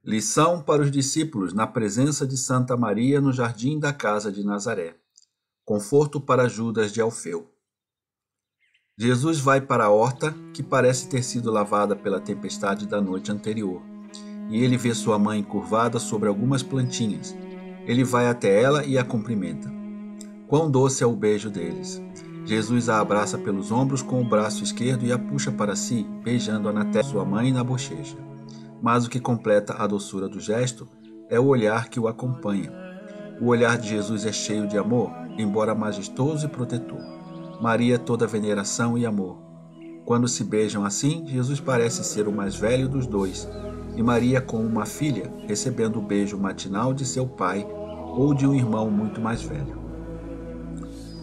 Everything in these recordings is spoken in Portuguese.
Lição para os discípulos na presença de Santa Maria no jardim da casa de Nazaré. Conforto para Judas de Alfeu. Jesus vai para a horta, que parece ter sido lavada pela tempestade da noite anterior, e ele vê sua mãe curvada sobre algumas plantinhas. Ele vai até ela e a cumprimenta. Quão doce é o beijo deles! Jesus a abraça pelos ombros com o braço esquerdo e a puxa para si, beijando-a na testa de sua mãe e na bochecha. Mas o que completa a doçura do gesto é o olhar que o acompanha. O olhar de Jesus é cheio de amor, embora majestoso e protetor. Maria é toda veneração e amor. Quando se beijam assim, Jesus parece ser o mais velho dos dois, e Maria como uma filha, recebendo o beijo matinal de seu pai ou de um irmão muito mais velho.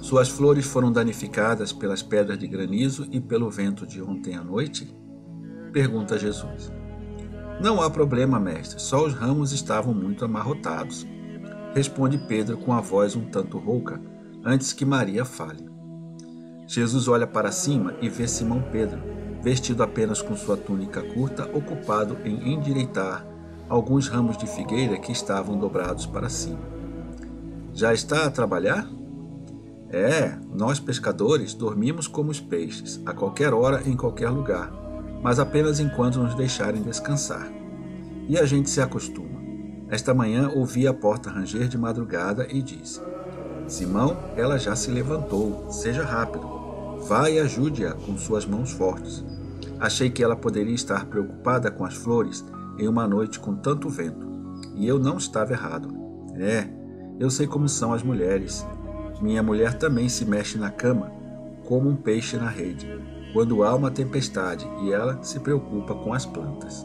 Suas flores foram danificadas pelas pedras de granizo e pelo vento de ontem à noite? Pergunta Jesus. Não há problema, mestre, só os ramos estavam muito amarrotados. Responde Pedro com a voz um tanto rouca, antes que Maria fale. Jesus olha para cima e vê Simão Pedro, vestido apenas com sua túnica curta, ocupado em endireitar alguns ramos de figueira que estavam dobrados para cima. Já está a trabalhar? Nós pescadores dormimos como os peixes, a qualquer hora, em qualquer lugar, mas apenas enquanto nos deixarem descansar. E a gente se acostuma. Esta manhã ouvi a porta ranger de madrugada e disse: Simão, ela já se levantou, seja rápido. Vá e ajude-a com suas mãos fortes. Achei que ela poderia estar preocupada com as flores em uma noite com tanto vento. E eu não estava errado. Eu sei como são as mulheres. Minha mulher também se mexe na cama como um peixe na rede, quando há uma tempestade, e ela se preocupa com as plantas.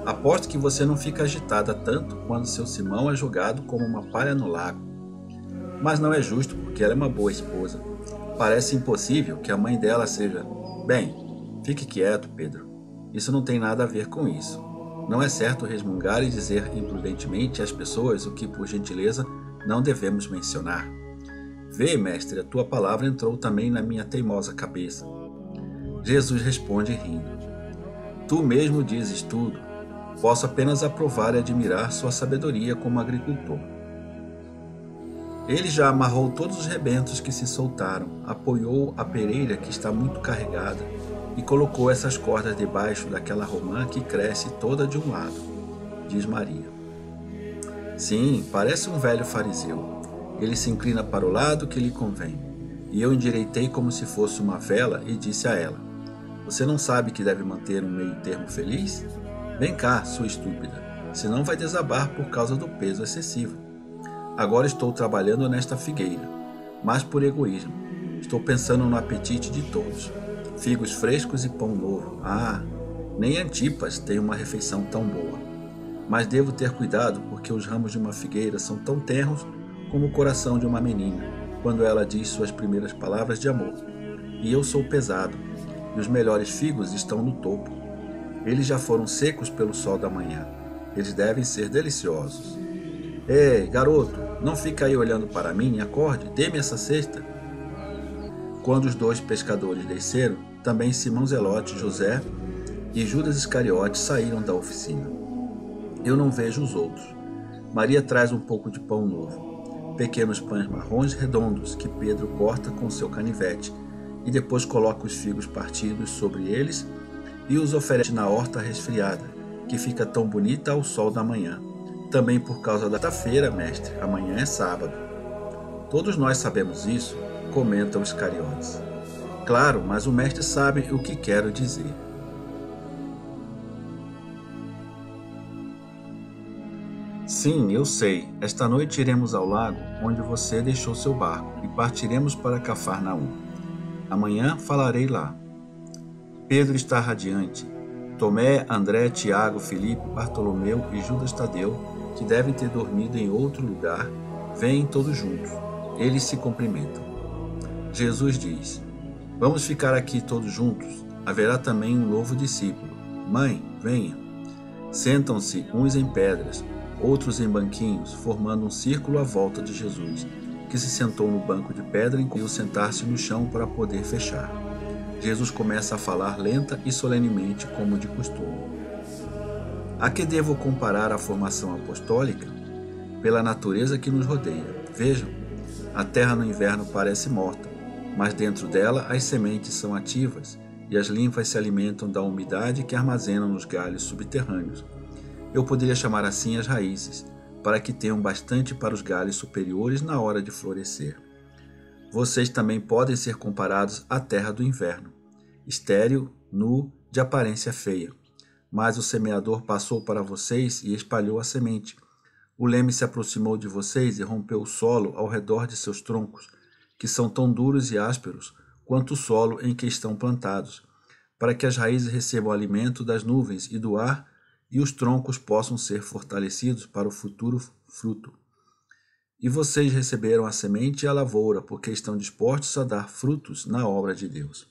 Aposto que você não fica agitada tanto quando seu Simão é jogado como uma palha no lago. Mas não é justo, porque ela é uma boa esposa. Parece impossível que a mãe dela seja... Bem, fique quieto, Pedro. Isso não tem nada a ver com isso. Não é certo resmungar e dizer imprudentemente às pessoas o que, por gentileza, não devemos mencionar. Vê, mestre, a tua palavra entrou também na minha teimosa cabeça. Jesus responde rindo. Tu mesmo dizes tudo. Posso apenas aprovar e admirar sua sabedoria como agricultor. Ele já amarrou todos os rebentos que se soltaram, apoiou a pereira que está muito carregada e colocou essas cordas debaixo daquela romã que cresce toda de um lado, diz Maria. Sim, parece um velho fariseu. Ele se inclina para o lado que lhe convém. E eu endireitei como se fosse uma vela e disse a ela: Você não sabe que deve manter um meio termo feliz? Vem cá, sua estúpida, senão vai desabar por causa do peso excessivo. Agora estou trabalhando nesta figueira, mas por egoísmo. Estou pensando no apetite de todos. Figos frescos e pão novo. Nem Antipas tem uma refeição tão boa. Mas devo ter cuidado porque os ramos de uma figueira são tão tenros como o coração de uma menina, quando ela diz suas primeiras palavras de amor. E eu sou pesado, e os melhores figos estão no topo. Eles já foram secos pelo sol da manhã. Eles devem ser deliciosos. Ei, garoto, não fica aí olhando para mim e acorde, dê-me essa cesta. Quando os dois pescadores desceram, também Simão Zelote, José e Judas Iscariote saíram da oficina. Eu não vejo os outros. Maria traz um pouco de pão novo, pequenos pães marrons redondos que Pedro corta com seu canivete e depois coloca os figos partidos sobre eles e os oferece na horta resfriada, que fica tão bonita ao sol da manhã. Também por causa da feira, mestre, amanhã é sábado. Todos nós sabemos isso, comenta os Iscariotes. Claro, mas o mestre sabe o que quero dizer. Sim, eu sei. Esta noite iremos ao lago, onde você deixou seu barco, e partiremos para Cafarnaum. Amanhã falarei lá. Pedro está radiante. Tomé, André, Tiago, Filipe, Bartolomeu e Judas Tadeu, que devem ter dormido em outro lugar, vêm todos juntos. Eles se cumprimentam. Jesus diz: Vamos ficar aqui todos juntos. Haverá também um novo discípulo. Mãe, venha. Sentam-se uns em pedras, outros em banquinhos, formando um círculo à volta de Jesus. que se sentou no banco de pedra e conseguiu sentar-se no chão para poder fechar. Jesus começa a falar lenta e solenemente, como de costume. A que devo comparar a formação apostólica? Pela natureza que nos rodeia. Vejam, a terra no inverno parece morta, mas dentro dela as sementes são ativas e as linfas se alimentam da umidade que armazenam nos galhos subterrâneos. Eu poderia chamar assim as raízes, para que tenham bastante para os galhos superiores na hora de florescer. Vocês também podem ser comparados à terra do inverno, estéril, nu, de aparência feia. Mas o semeador passou para vocês e espalhou a semente. O leme se aproximou de vocês e rompeu o solo ao redor de seus troncos, que são tão duros e ásperos quanto o solo em que estão plantados, para que as raízes recebam alimento das nuvens e do ar e os troncos possam ser fortalecidos para o futuro fruto. E vocês receberam a semente e a lavoura, porque estão dispostos a dar frutos na obra de Deus.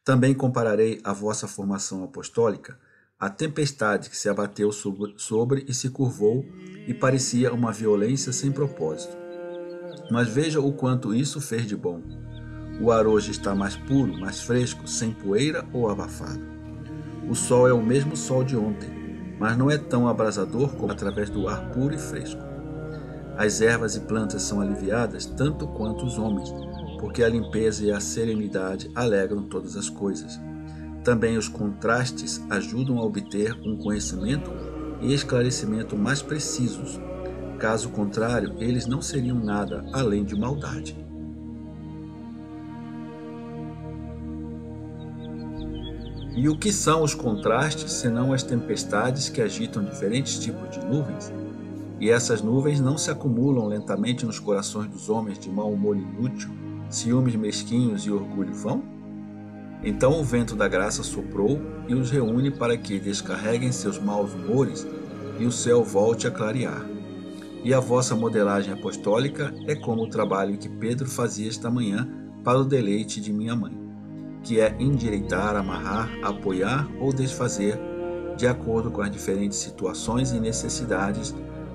Também compararei a vossa formação apostólica à tempestade que se abateu sobre e se curvou e parecia uma violência sem propósito. Mas veja o quanto isso fez de bom. O ar hoje está mais puro, mais fresco, sem poeira ou abafado. O sol é o mesmo sol de ontem, mas não é tão abrasador como através do ar puro e fresco. As ervas e plantas são aliviadas tanto quanto os homens, porque a limpeza e a serenidade alegram todas as coisas. Também os contrastes ajudam a obter um conhecimento e esclarecimento mais precisos. Caso contrário, eles não seriam nada além de maldade. E o que são os contrastes, senão as tempestades que agitam diferentes tipos de nuvens? E essas nuvens não se acumulam lentamente nos corações dos homens de mau humor inútil, ciúmes mesquinhos e orgulho vão? Então o vento da graça soprou e os reúne para que descarreguem seus maus humores e o céu volte a clarear. E a vossa modelagem apostólica é como o trabalho que Pedro fazia esta manhã para o deleite de minha mãe, que é endireitar, amarrar, apoiar ou desfazer, de acordo com as diferentes situações e necessidades,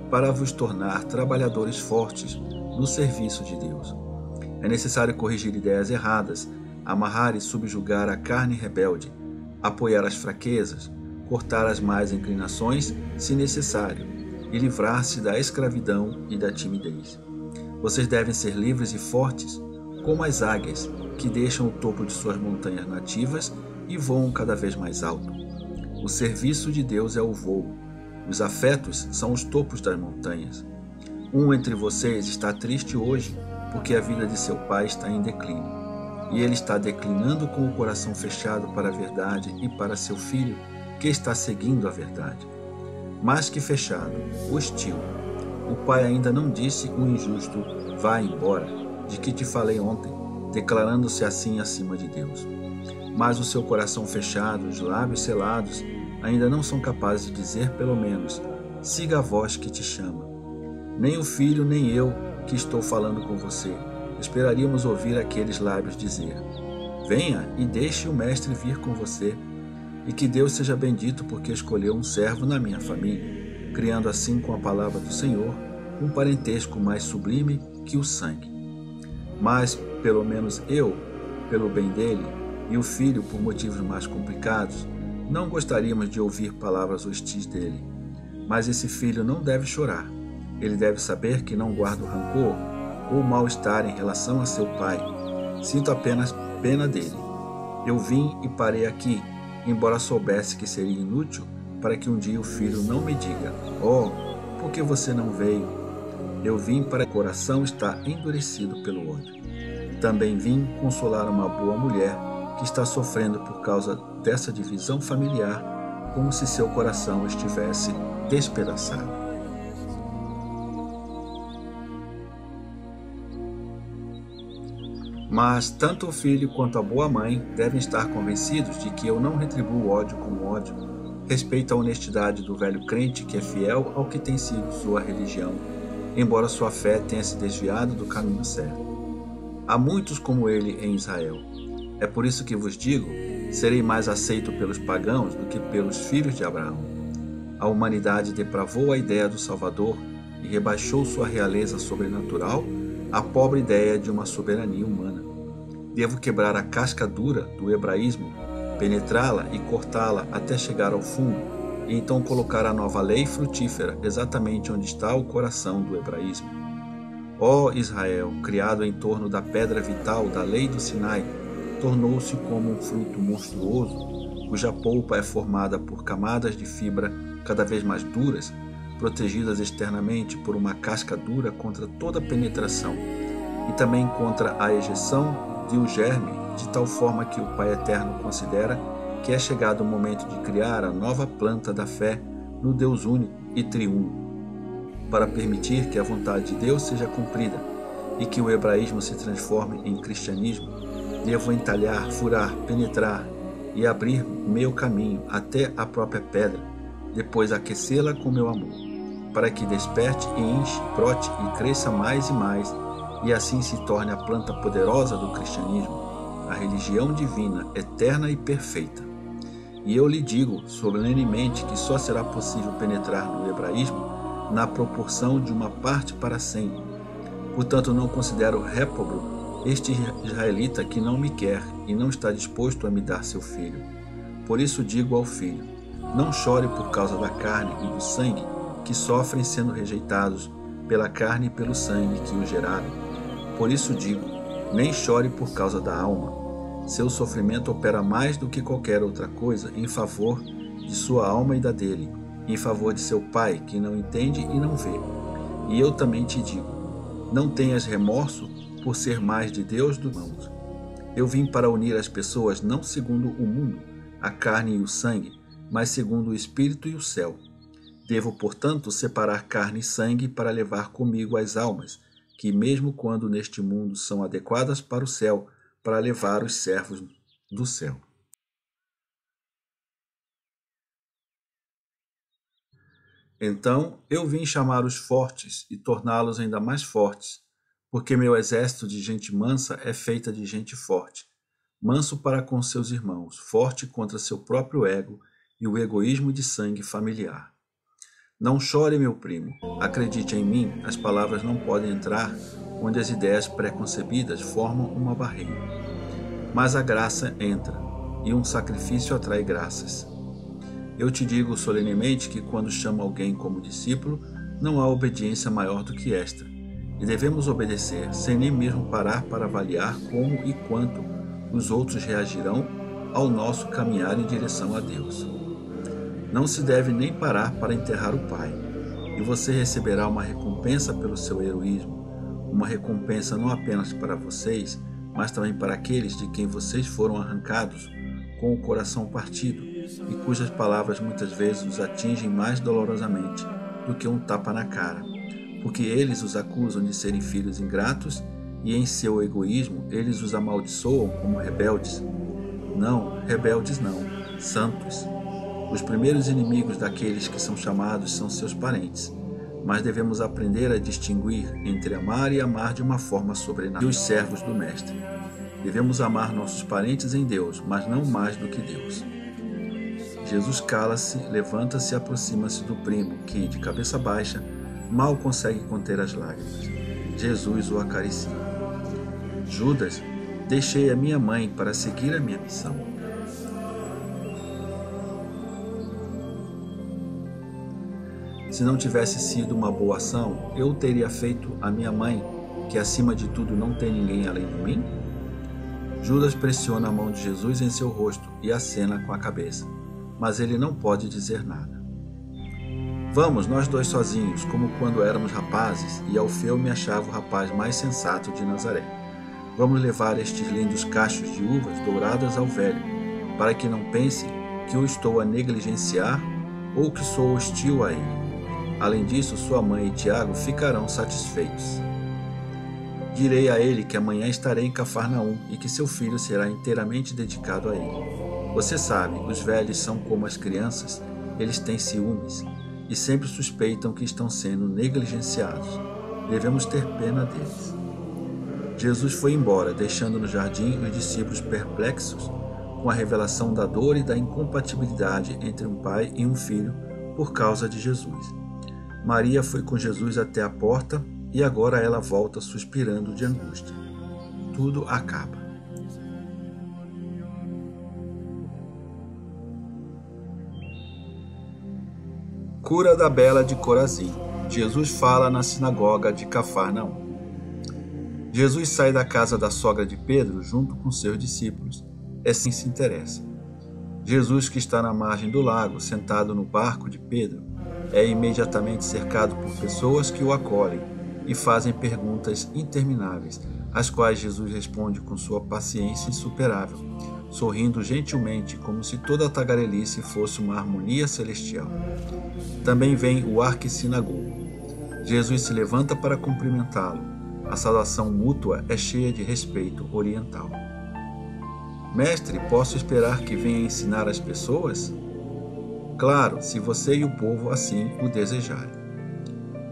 para vos tornar trabalhadores fortes no serviço de Deus. É necessário corrigir ideias erradas, amarrar e subjugar a carne rebelde, apoiar as fraquezas, cortar as más inclinações, se necessário, e livrar-se da escravidão e da timidez. Vocês devem ser livres e fortes, como as águias, que deixam o topo de suas montanhas nativas e voam cada vez mais alto. O serviço de Deus é o voo. Os afetos são os topos das montanhas. Um entre vocês está triste hoje, porque a vida de seu pai está em declínio. E ele está declinando com o coração fechado para a verdade e para seu filho, que está seguindo a verdade. Mais que fechado, hostil. O pai ainda não disse o injusto, vá embora, de que te falei ontem, declarando-se assim acima de Deus. Mas o seu coração fechado, os lábios selados, ainda não são capazes de dizer pelo menos, siga a voz que te chama. Nem o filho, nem eu, que estou falando com você, esperaríamos ouvir aqueles lábios dizer, venha e deixe o mestre vir com você, e que Deus seja bendito porque escolheu um servo na minha família, criando assim com a palavra do Senhor um parentesco mais sublime que o sangue. Mas, pelo menos eu, pelo bem dele, e o filho por motivos mais complicados, não gostaríamos de ouvir palavras hostis dele. Mas esse filho não deve chorar. Ele deve saber que não guardo rancor ou mal-estar em relação a seu pai. Sinto apenas pena dele. Eu vim e parei aqui, embora soubesse que seria inútil, para que um dia o filho não me diga, oh, por que você não veio? Eu vim para que o coração está endurecido pelo ódio. Também vim consolar uma boa mulher que está sofrendo por causa dessa divisão familiar, como se seu coração estivesse despedaçado. Mas tanto o filho quanto a boa mãe devem estar convencidos de que eu não retribuo ódio com ódio. Respeito a honestidade do velho crente que é fiel ao que tem sido sua religião, embora sua fé tenha se desviado do caminho certo. Há muitos como ele em Israel. É por isso que vos digo, serei mais aceito pelos pagãos do que pelos filhos de Abraão. A humanidade depravou a ideia do Salvador e rebaixou sua realeza sobrenatural a pobre ideia de uma soberania humana. Devo quebrar a casca dura do hebraísmo, penetrá-la e cortá-la até chegar ao fundo, e então colocar a nova lei frutífera exatamente onde está o coração do hebraísmo. Ó Israel, criado em torno da pedra vital da lei do Sinai, tornou-se como um fruto monstruoso, cuja polpa é formada por camadas de fibra cada vez mais duras, protegidas externamente por uma casca dura contra toda penetração, e também contra a ejeção de um germe, de tal forma que o Pai Eterno considera que é chegado o momento de criar a nova planta da fé no Deus único e triuno, para permitir que a vontade de Deus seja cumprida e que o hebraísmo se transforme em cristianismo. Devo entalhar, furar, penetrar e abrir meu caminho até a própria pedra, depois aquecê-la com meu amor, para que desperte e enche, brote e cresça mais e mais, e assim se torne a planta poderosa do cristianismo, a religião divina, eterna e perfeita. E eu lhe digo solenemente que só será possível penetrar no hebraísmo na proporção de uma parte para 100. Portanto, não considero réprobo este israelita que não me quer e não está disposto a me dar seu filho. Por isso digo ao filho: não chore por causa da carne e do sangue, que sofrem sendo rejeitados pela carne e pelo sangue que o geraram. Por isso digo: nem chore por causa da alma. Seu sofrimento opera mais do que qualquer outra coisa em favor de sua alma e da dele, em favor de seu pai, que não entende e não vê. E eu também te digo: não tenhas remorso por ser mais de Deus do que irmãos. Eu vim para unir as pessoas não segundo o mundo, a carne e o sangue, mas segundo o Espírito e o céu. Devo, portanto, separar carne e sangue para levar comigo as almas, que mesmo quando neste mundo são adequadas para o céu, para levar os servos do céu. Então eu vim chamar os fortes e torná-los ainda mais fortes, porque meu exército de gente mansa é feita de gente forte, manso para com seus irmãos, forte contra seu próprio ego e o egoísmo de sangue familiar. Não chore, meu primo, acredite em mim, as palavras não podem entrar onde as ideias preconcebidas formam uma barreira. Mas a graça entra, e um sacrifício atrai graças. Eu te digo solenemente que quando chamo alguém como discípulo, não há obediência maior do que esta, e devemos obedecer sem nem mesmo parar para avaliar como e quanto os outros reagirão ao nosso caminhar em direção a Deus. Não se deve nem parar para enterrar o Pai, e você receberá uma recompensa pelo seu heroísmo, uma recompensa não apenas para vocês, mas também para aqueles de quem vocês foram arrancados com o coração partido e cujas palavras muitas vezes os atingem mais dolorosamente do que um tapa na cara, porque eles os acusam de serem filhos ingratos e em seu egoísmo eles os amaldiçoam como rebeldes. Não, rebeldes não, santos. Os primeiros inimigos daqueles que são chamados são seus parentes, mas devemos aprender a distinguir entre amar e amar de uma forma sobrenatural. E os servos do Mestre. Devemos amar nossos parentes em Deus, mas não mais do que Deus. Jesus cala-se, levanta-se e aproxima-se do primo, que, de cabeça baixa, mal consegue conter as lágrimas. Jesus o acaricia. Judas, deixei a minha mãe para seguir a minha missão. Se não tivesse sido uma boa ação, eu teria feito a minha mãe, que acima de tudo não tem ninguém além de mim? Judas pressiona a mão de Jesus em seu rosto e acena com a cabeça, mas ele não pode dizer nada. Vamos, nós dois sozinhos, como quando éramos rapazes e Alfeu me achava o rapaz mais sensato de Nazaré. Vamos levar estes lindos cachos de uvas douradas ao velho, para que não pense que o estou a negligenciar ou que sou hostil a ele. Além disso, sua mãe e Tiago ficarão satisfeitos. Direi a ele que amanhã estarei em Cafarnaum e que seu filho será inteiramente dedicado a ele. Você sabe, os velhos são como as crianças, eles têm ciúmes e sempre suspeitam que estão sendo negligenciados. Devemos ter pena deles. Jesus foi embora, deixando no jardim os discípulos perplexos com a revelação da dor e da incompatibilidade entre um pai e um filho por causa de Jesus. Maria foi com Jesus até a porta e agora ela volta suspirando de angústia. Tudo acaba. Cura da Bela de Corazim. Jesus fala na sinagoga de Cafarnaum. Jesus sai da casa da sogra de Pedro junto com seus discípulos. Assim se interessa. Jesus, que está na margem do lago, sentado no barco de Pedro, é imediatamente cercado por pessoas que o acolhem e fazem perguntas intermináveis, às quais Jesus responde com sua paciência insuperável, sorrindo gentilmente como se toda a tagarelice fosse uma harmonia celestial. Também vem o arquissinagogo. Jesus se levanta para cumprimentá-lo. A saudação mútua é cheia de respeito oriental. Mestre, posso esperar que venha ensinar as pessoas? Claro, se você e o povo assim o desejarem.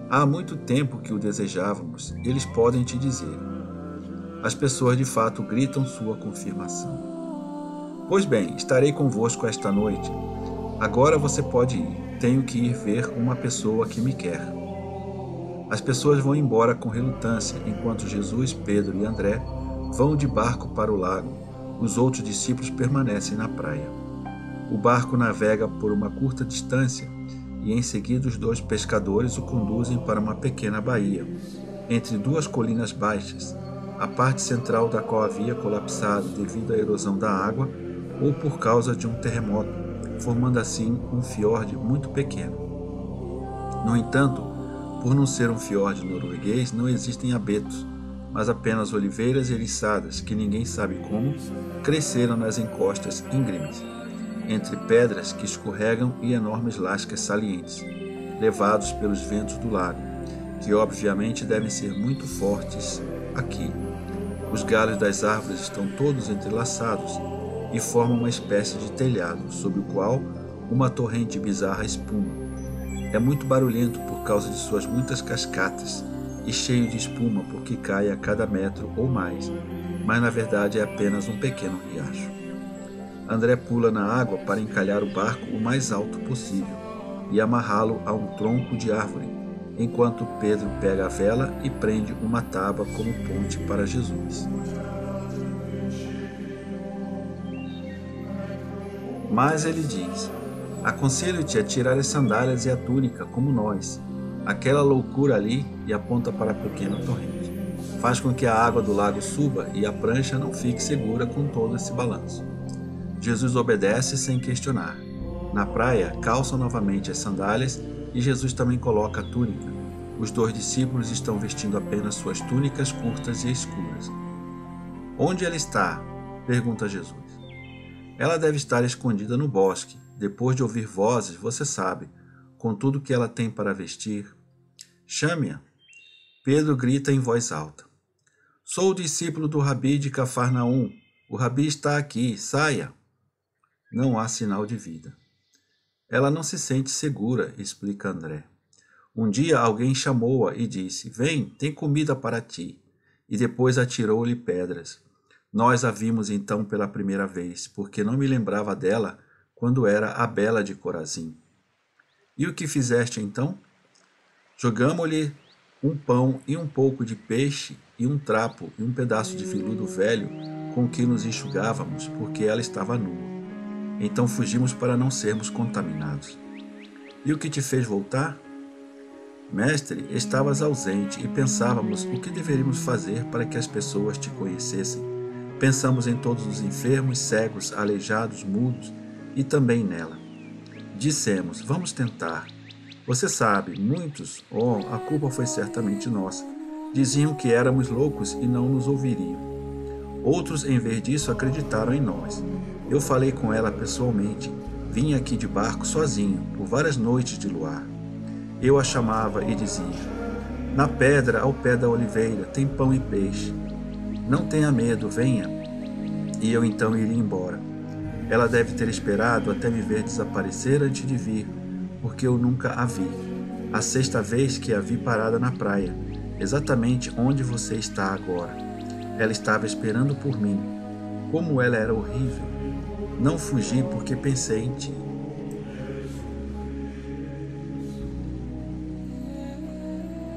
Há muito tempo que o desejávamos, eles podem te dizer. As pessoas de fato gritam sua confirmação. Pois bem, estarei convosco esta noite. Agora você pode ir. Tenho que ir ver uma pessoa que me quer. As pessoas vão embora com relutância, enquanto Jesus, Pedro e André vão de barco para o lago. Os outros discípulos permanecem na praia. O barco navega por uma curta distância e em seguida os dois pescadores o conduzem para uma pequena baía, entre duas colinas baixas, a parte central da qual havia colapsado devido à erosão da água ou por causa de um terremoto, formando assim um fiorde muito pequeno. No entanto, por não ser um fiorde norueguês, não existem abetos, mas apenas oliveiras eriçadas que ninguém sabe como cresceram nas encostas íngremes, entre pedras que escorregam e enormes lascas salientes, levados pelos ventos do lago, que obviamente devem ser muito fortes aqui. Os galhos das árvores estão todos entrelaçados e formam uma espécie de telhado, sob o qual uma torrente bizarra espuma. É muito barulhento por causa de suas muitas cascatas e cheio de espuma porque cai a cada metro ou mais, mas na verdade é apenas um pequeno riacho. André pula na água para encalhar o barco o mais alto possível e amarrá-lo a um tronco de árvore, enquanto Pedro pega a vela e prende uma tábua como ponte para Jesus. Mas ele diz: aconselho-te a tirar as sandálias e a túnica, como nós. Aquela loucura ali, e aponta para a pequena torrente, faz com que a água do lago suba e a prancha não fique segura com todo esse balanço. Jesus obedece sem questionar. Na praia, calçam novamente as sandálias e Jesus também coloca a túnica. Os dois discípulos estão vestindo apenas suas túnicas curtas e escuras. Onde ela está? Pergunta Jesus. Ela deve estar escondida no bosque. Depois de ouvir vozes, você sabe, com tudo que ela tem para vestir. Chame-a. Pedro grita em voz alta. Sou o discípulo do Rabi de Cafarnaum. O Rabi está aqui. Saia. Não há sinal de vida. Ela não se sente segura, explica André. Um dia alguém chamou-a e disse, vem, tem comida para ti. E depois atirou-lhe pedras. Nós a vimos então pela primeira vez, porque não me lembrava dela quando era a Bela de Corazim. E o que fizeste então? Jogamo-lhe um pão e um pouco de peixe e um trapo e um pedaço de veludo velho com que nos enxugávamos, porque ela estava nua. Então fugimos para não sermos contaminados. E o que te fez voltar? Mestre, estavas ausente e pensávamos o que deveríamos fazer para que as pessoas te conhecessem. Pensamos em todos os enfermos, cegos, aleijados, mudos e também nela. Dissemos, vamos tentar. Você sabe, muitos, a culpa foi certamente nossa, diziam que éramos loucos e não nos ouviriam. Outros, em vez disso, acreditaram em nós. Eu falei com ela pessoalmente, vim aqui de barco sozinho, por várias noites de luar. Eu a chamava e dizia, na pedra ao pé da oliveira tem pão e peixe. Não tenha medo, venha. E eu então iria embora. Ela deve ter esperado até me ver desaparecer antes de vir, porque eu nunca a vi. A sexta vez que a vi parada na praia, exatamente onde você está agora. Ela estava esperando por mim. Como ela era horrível. Não fugi porque pensei em ti.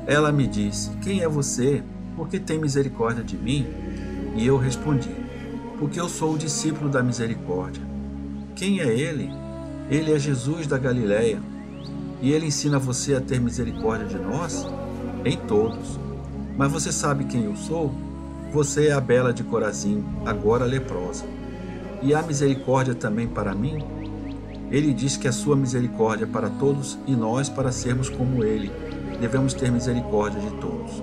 Ela me disse: Quem é você? Por que tem misericórdia de mim? E eu respondi: Porque eu sou o discípulo da misericórdia. Quem é ele? Ele é Jesus da Galileia. E ele ensina você a ter misericórdia de nós? Em todos. Mas você sabe quem eu sou? Você é a Bela de Corazim, agora leprosa. E há misericórdia também para mim? Ele diz que a sua misericórdia é para todos e nós, para sermos como ele, devemos ter misericórdia de todos.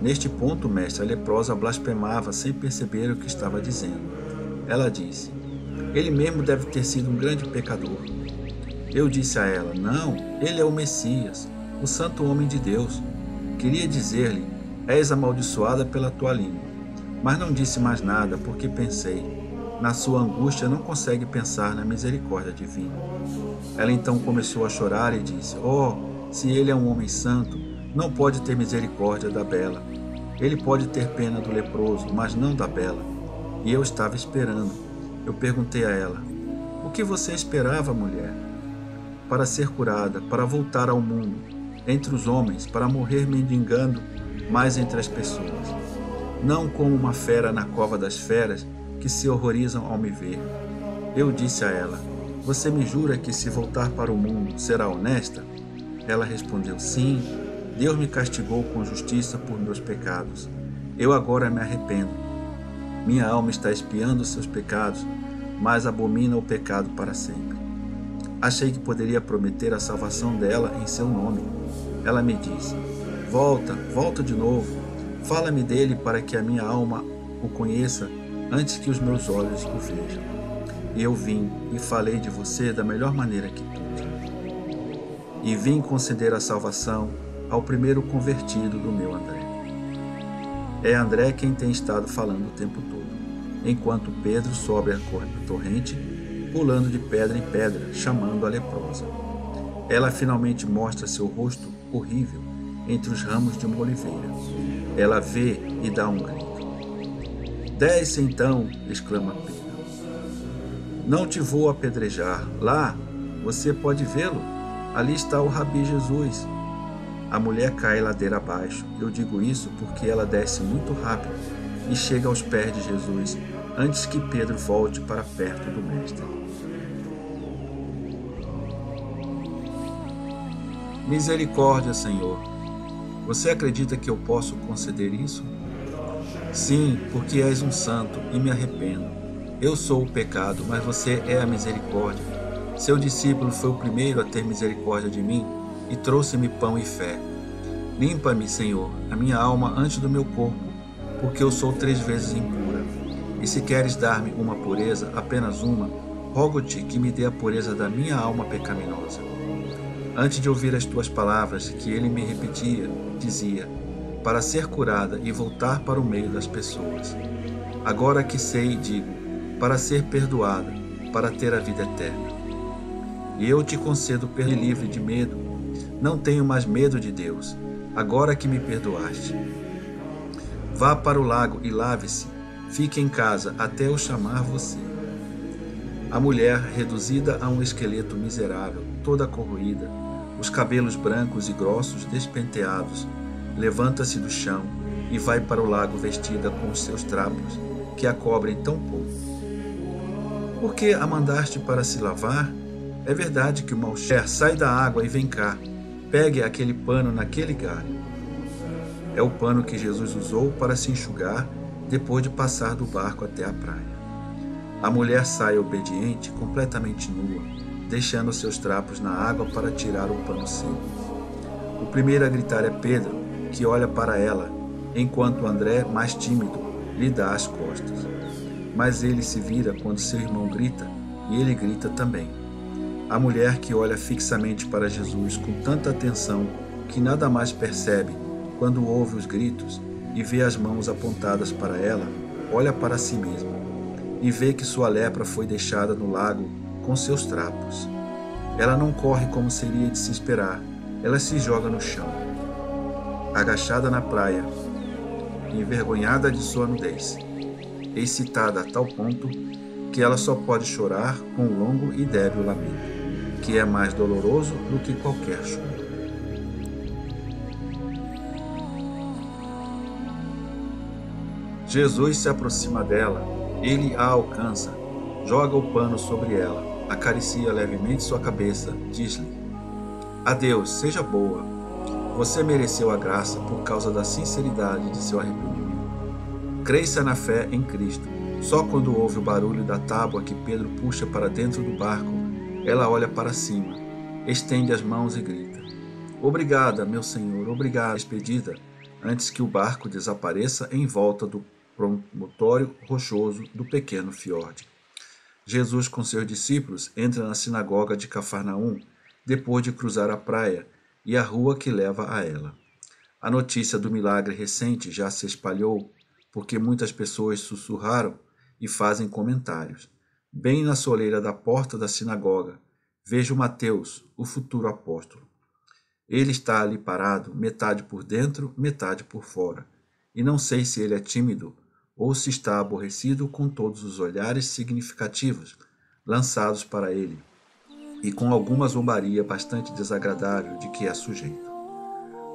Neste ponto, mestre, a leprosa blasfemava sem perceber o que estava dizendo. Ela disse: Ele mesmo deve ter sido um grande pecador. Eu disse a ela: Não, ele é o Messias, o santo homem de Deus. Queria dizer-lhe: És amaldiçoada pela tua língua. Mas não disse mais nada, porque pensei: na sua angústia não consegue pensar na misericórdia divina. Ela então começou a chorar e disse: Oh, se ele é um homem santo, não pode ter misericórdia da Bela. Ele pode ter pena do leproso, mas não da Bela. E eu estava esperando. Eu perguntei a ela: O que você esperava, mulher? Para ser curada, para voltar ao mundo, entre os homens, para morrer mendigando, mas entre as pessoas. Não como uma fera na cova das feras, que se horrorizam ao me ver. Eu disse a ela: Você me jura que se voltar para o mundo será honesta? Ela respondeu: Sim, Deus me castigou com justiça por meus pecados. Eu agora me arrependo. Minha alma está expiando os seus pecados, mas abomina o pecado para sempre. Achei que poderia prometer a salvação dela em seu nome. Ela me disse: Volta de novo. Fala-me dele para que a minha alma o conheça antes que os meus olhos o vejam. E eu vim e falei de você da melhor maneira que pude. E vim conceder a salvação ao primeiro convertido do meu André. É André quem tem estado falando o tempo todo, enquanto Pedro sobe a torrente, pulando de pedra em pedra, chamando a leprosa. Ela finalmente mostra seu rosto horrível entre os ramos de uma oliveira. Ela vê e dá um grito. Desce então, exclama Pedro. Não te vou apedrejar. Lá, você pode vê-lo. Ali está o Rabi Jesus. A mulher cai ladeira abaixo. Eu digo isso porque ela desce muito rápido e chega aos pés de Jesus antes que Pedro volte para perto do Mestre. Misericórdia, Senhor. Você acredita que eu posso conceder isso? Sim, porque és um santo e me arrependo. Eu sou o pecado, mas você é a misericórdia. Seu discípulo foi o primeiro a ter misericórdia de mim e trouxe-me pão e fé. Limpa-me, Senhor, a minha alma antes do meu corpo, porque eu sou 3 vezes impura. E se queres dar-me uma pureza, apenas uma, rogo-te que me dê a pureza da minha alma pecaminosa. Antes de ouvir as tuas palavras, que ele me repetia, dizia: para ser curada e voltar para o meio das pessoas. Agora que sei, digo: para ser perdoada, para ter a vida eterna. E eu te concedo perdão livre de medo. Não tenho mais medo de Deus, agora que me perdoaste. Vá para o lago e lave-se. Fique em casa até eu chamar você. A mulher, reduzida a um esqueleto miserável, toda corroída, os cabelos brancos e grossos despenteados, levanta-se do chão e vai para o lago vestida com os seus trapos, que a cobrem tão pouco. Por que a mandaste para se lavar? É verdade que o mau cheiro sai da água e vem cá. Pegue aquele pano naquele galho. É o pano que Jesus usou para se enxugar depois de passar do barco até a praia. A mulher sai obediente, completamente nua, deixando seus trapos na água para tirar o pano seco. O primeiro a gritar é Pedro, que olha para ela, enquanto André, mais tímido, lhe dá as costas. Mas ele se vira quando seu irmão grita, e ele grita também. A mulher, que olha fixamente para Jesus com tanta atenção que nada mais percebe quando ouve os gritos e vê as mãos apontadas para ela, olha para si mesma e vê que sua lepra foi deixada no lago com seus trapos. Ela não corre como seria de se esperar, ela se joga no chão, agachada na praia, envergonhada de sua nudez, excitada a tal ponto que ela só pode chorar com um longo e débil lamento, que é mais doloroso do que qualquer choro. Jesus se aproxima dela, ele a alcança, joga o pano sobre ela, acaricia levemente sua cabeça, diz-lhe: Adeus, seja boa. Você mereceu a graça por causa da sinceridade de seu arrependimento. Cresça na fé em Cristo. Só quando ouve o barulho da tábua que Pedro puxa para dentro do barco, ela olha para cima, estende as mãos e grita: Obrigada, meu Senhor, obrigada, despedida, antes que o barco desapareça em volta do promontório rochoso do pequeno fiorde. Jesus com seus discípulos entra na sinagoga de Cafarnaum, depois de cruzar a praia e a rua que leva a ela. A notícia do milagre recente já se espalhou, porque muitas pessoas sussurraram e fazem comentários. Bem na soleira da porta da sinagoga, vejo Mateus, o futuro apóstolo. Ele está ali parado, metade por dentro, metade por fora, e não sei se ele é tímido ou se está aborrecido com todos os olhares significativos lançados para ele, e com alguma zombaria bastante desagradável de que é sujeito.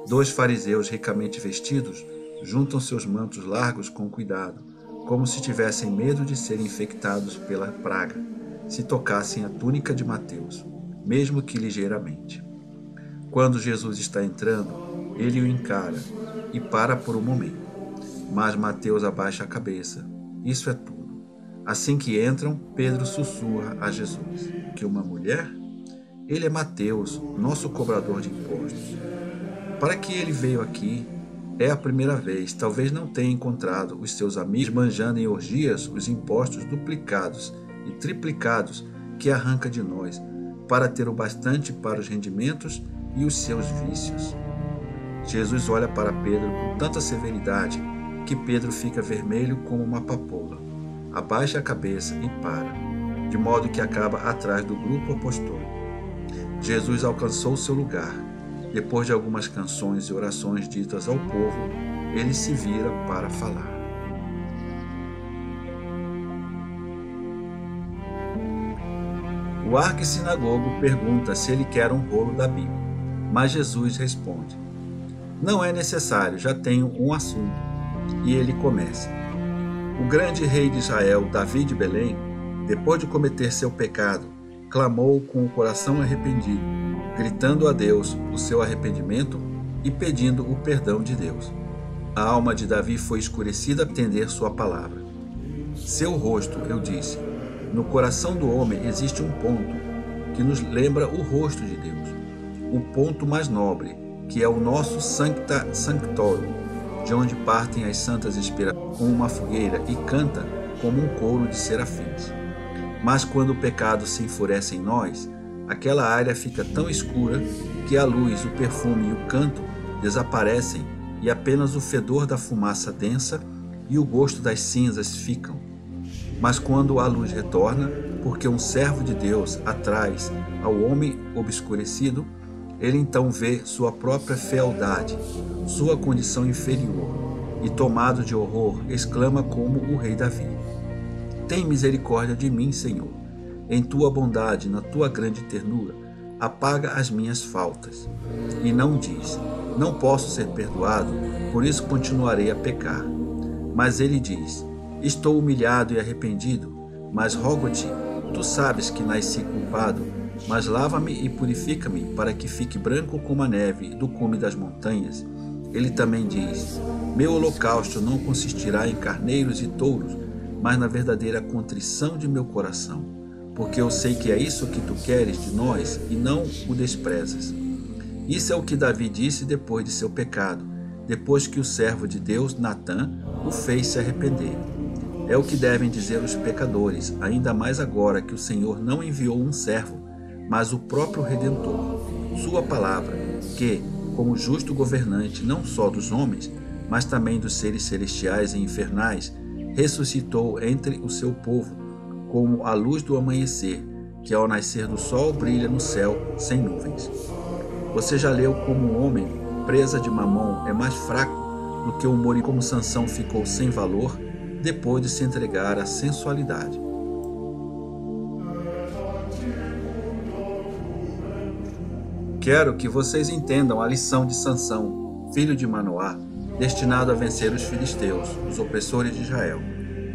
2 fariseus ricamente vestidos juntam seus mantos largos com cuidado, como se tivessem medo de serem infectados pela praga, se tocassem a túnica de Mateus, mesmo que ligeiramente. Quando Jesus está entrando, ele o encara e para por um momento. Mas Mateus abaixa a cabeça. Isso é tudo. Assim que entram, Pedro sussurra a Jesus: Que uma mulher? Ele é Mateus, nosso cobrador de impostos. Para que ele veio aqui? É a primeira vez, talvez não tenha encontrado os seus amigos manjando em orgias os impostos duplicados e triplicados que arranca de nós, para ter o bastante para os rendimentos e os seus vícios. Jesus olha para Pedro com tanta severidade que Pedro fica vermelho como uma papoula. Abaixa a cabeça e para, de modo que acaba atrás do grupo apostólico. Jesus alcançou seu lugar. Depois de algumas canções e orações ditas ao povo, ele se vira para falar. O arquissinagogo pergunta se ele quer um rolo da Bíblia, mas Jesus responde: Não é necessário, já tenho um assunto. E ele começa: O grande rei de Israel, Davi de Belém, depois de cometer seu pecado, clamou com o coração arrependido, gritando a Deus o seu arrependimento e pedindo o perdão de Deus. A alma de Davi foi escurecida a entender sua palavra. Seu rosto, eu disse, no coração do homem existe um ponto que nos lembra o rosto de Deus, o ponto mais nobre, que é o nosso Sancta Sanctorum, de onde partem as santas inspirações com uma fogueira e canta como um coro de serafins. Mas quando o pecado se enfurece em nós, aquela área fica tão escura que a luz, o perfume e o canto desaparecem e apenas o fedor da fumaça densa e o gosto das cinzas ficam. Mas quando a luz retorna, porque um servo de Deus atrás ao homem obscurecido, ele então vê sua própria fealdade, sua condição inferior, e tomado de horror, exclama como o rei Davi: Tem misericórdia de mim, Senhor. Em tua bondade, na tua grande ternura, apaga as minhas faltas. E não diz: Não posso ser perdoado, por isso continuarei a pecar. Mas ele diz: Estou humilhado e arrependido, mas rogo-te, tu sabes que nasci culpado, mas lava-me e purifica-me, para que fique branco como a neve do cume das montanhas. Ele também diz: Meu holocausto não consistirá em carneiros e touros, mas na verdadeira contrição de meu coração, porque eu sei que é isso que tu queres de nós e não o desprezas. Isso é o que Davi disse depois de seu pecado, depois que o servo de Deus, Natã, o fez se arrepender. É o que devem dizer os pecadores, ainda mais agora que o Senhor não enviou um servo, mas o próprio Redentor, sua palavra, que, como justo governante não só dos homens, mas também dos seres celestiais e infernais, ressuscitou entre o seu povo, como a luz do amanhecer, que ao nascer do sol brilha no céu sem nuvens. Você já leu como um homem, presa de Mamom, é mais fraco do que um moribundo, como Sansão ficou sem valor depois de se entregar à sensualidade. Quero que vocês entendam a lição de Sansão, filho de Manoá, destinado a vencer os filisteus, os opressores de Israel.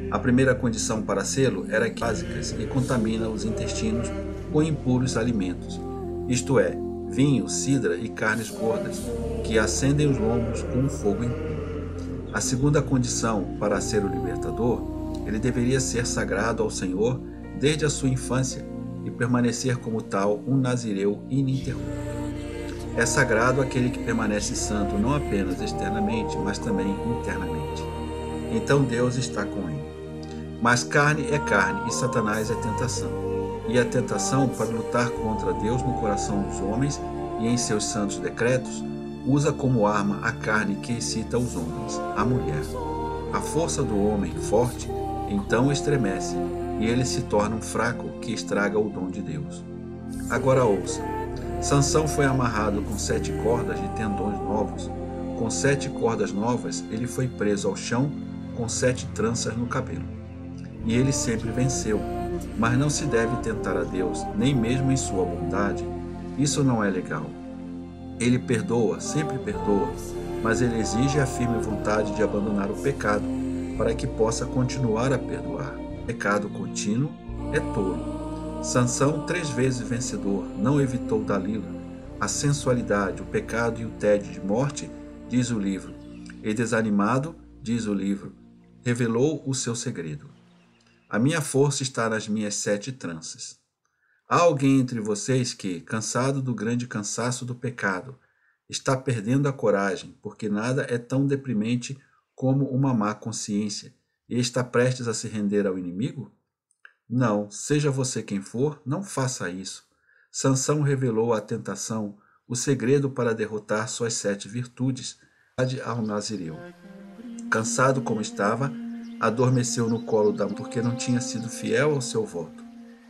A primeira condição para sê-lo era básicas e contamina os intestinos com impuros alimentos, isto é, vinho, cidra e carnes gordas, que acendem os lombos com um fogo impuro. A segunda condição para ser o libertador, ele deveria ser sagrado ao Senhor desde a sua infância e permanecer como tal um nazireu ininterrupto. É sagrado aquele que permanece santo não apenas externamente, mas também internamente. Então Deus está com ele. Mas carne é carne e Satanás é tentação. E a tentação para lutar contra Deus no coração dos homens e em seus santos decretos usa como arma a carne que excita os homens, a mulher. A força do homem forte então estremece e ele se torna um fraco que estraga o dom de Deus. Agora ouça. Sansão foi amarrado com 7 cordas de tendões novos. Com 7 cordas novas, ele foi preso ao chão com 7 tranças no cabelo. E ele sempre venceu. Mas não se deve tentar a Deus, nem mesmo em sua bondade. Isso não é legal. Ele perdoa, sempre perdoa, mas ele exige a firme vontade de abandonar o pecado, para que possa continuar a perdoar. Pecado contínuo é tolo. Sansão, 3 vezes vencedor, não evitou Dalila. A sensualidade, o pecado e o tédio de morte, diz o livro. E desanimado, diz o livro, revelou o seu segredo. A minha força está nas minhas 7 tranças. Há alguém entre vocês que, cansado do grande cansaço do pecado, está perdendo a coragem, porque nada é tão deprimente como uma má consciência, e está prestes a se render ao inimigo? Não, seja você quem for, não faça isso. Sansão revelou à tentação o segredo para derrotar suas 7 virtudes ao nazireu. Cansado como estava, adormeceu no colo da mulher porque não tinha sido fiel ao seu voto.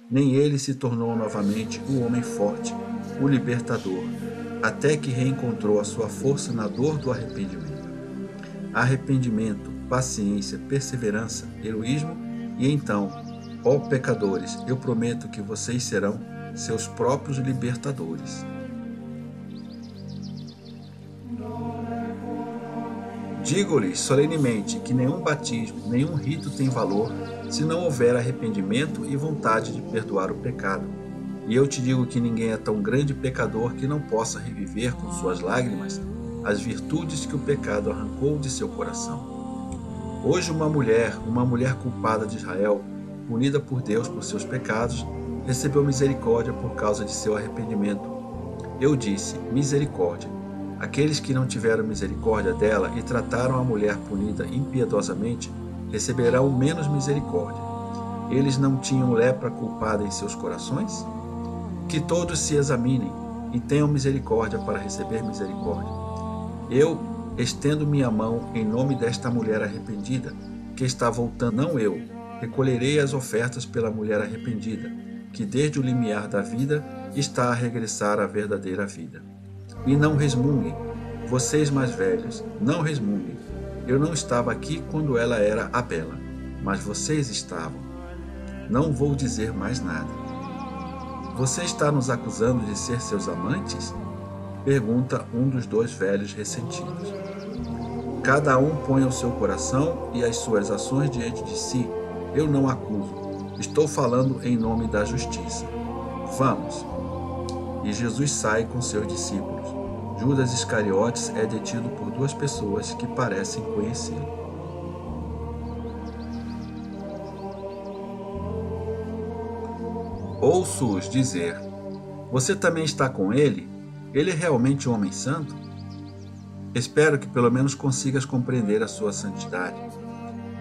Nem ele se tornou novamente o homem forte, o libertador, até que reencontrou a sua força na dor do arrependimento. Arrependimento, paciência, perseverança, heroísmo, e então, ó pecadores, eu prometo que vocês serão seus próprios libertadores. Digo-lhes solenemente que nenhum batismo, nenhum rito tem valor se não houver arrependimento e vontade de perdoar o pecado. E eu te digo que ninguém é tão grande pecador que não possa reviver com suas lágrimas as virtudes que o pecado arrancou de seu coração. Hoje uma mulher culpada de Israel, punida por Deus por seus pecados, recebeu misericórdia por causa de seu arrependimento. Eu disse, misericórdia. Aqueles que não tiveram misericórdia dela e trataram a mulher punida impiedosamente, receberão menos misericórdia. Eles não tinham lepra culpada em seus corações? Que todos se examinem e tenham misericórdia para receber misericórdia. Eu estendo minha mão em nome desta mulher arrependida, que está voltando, não eu, recolherei as ofertas pela mulher arrependida, que desde o limiar da vida está a regressar à verdadeira vida. E não resmunguem, vocês mais velhos, não resmunguem. Eu não estava aqui quando ela era a bela, mas vocês estavam. Não vou dizer mais nada. Você está nos acusando de ser seus amantes? Pergunta um dos 2 velhos ressentidos. Cada um põe o seu coração e as suas ações diante de si. Eu não acuso. Estou falando em nome da justiça. Vamos. E Jesus sai com seus discípulos. Judas Iscariotes é detido por 2 pessoas que parecem conhecê-lo. Ouço-os dizer, você também está com ele? Ele é realmente um homem santo? Espero que pelo menos consigas compreender a sua santidade.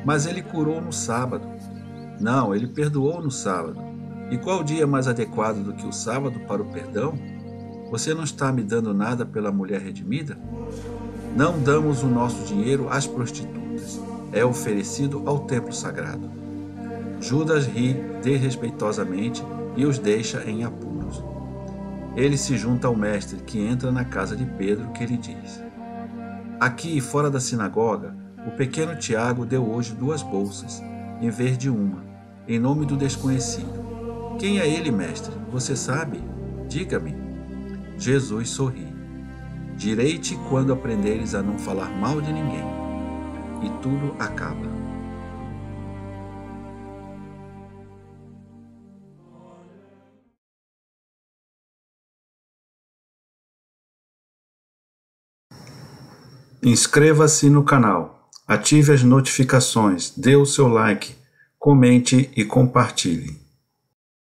Mas ele curou no sábado. Não, ele perdoou no sábado. E qual dia mais adequado do que o sábado para o perdão? Você não está me dando nada pela mulher redimida? Não damos o nosso dinheiro às prostitutas. É oferecido ao templo sagrado. Judas ri desrespeitosamente e os deixa em apuros. Ele se junta ao mestre, que entra na casa de Pedro, que lhe diz: aqui, fora da sinagoga, o pequeno Tiago deu hoje 2 bolsas, em vez de uma, em nome do desconhecido. Quem é ele, mestre? Você sabe? Diga-me. Jesus sorri. Direi-te quando aprenderes a não falar mal de ninguém, e tudo acaba. Inscreva-se no canal, ative as notificações, dê o seu like, comente e compartilhe.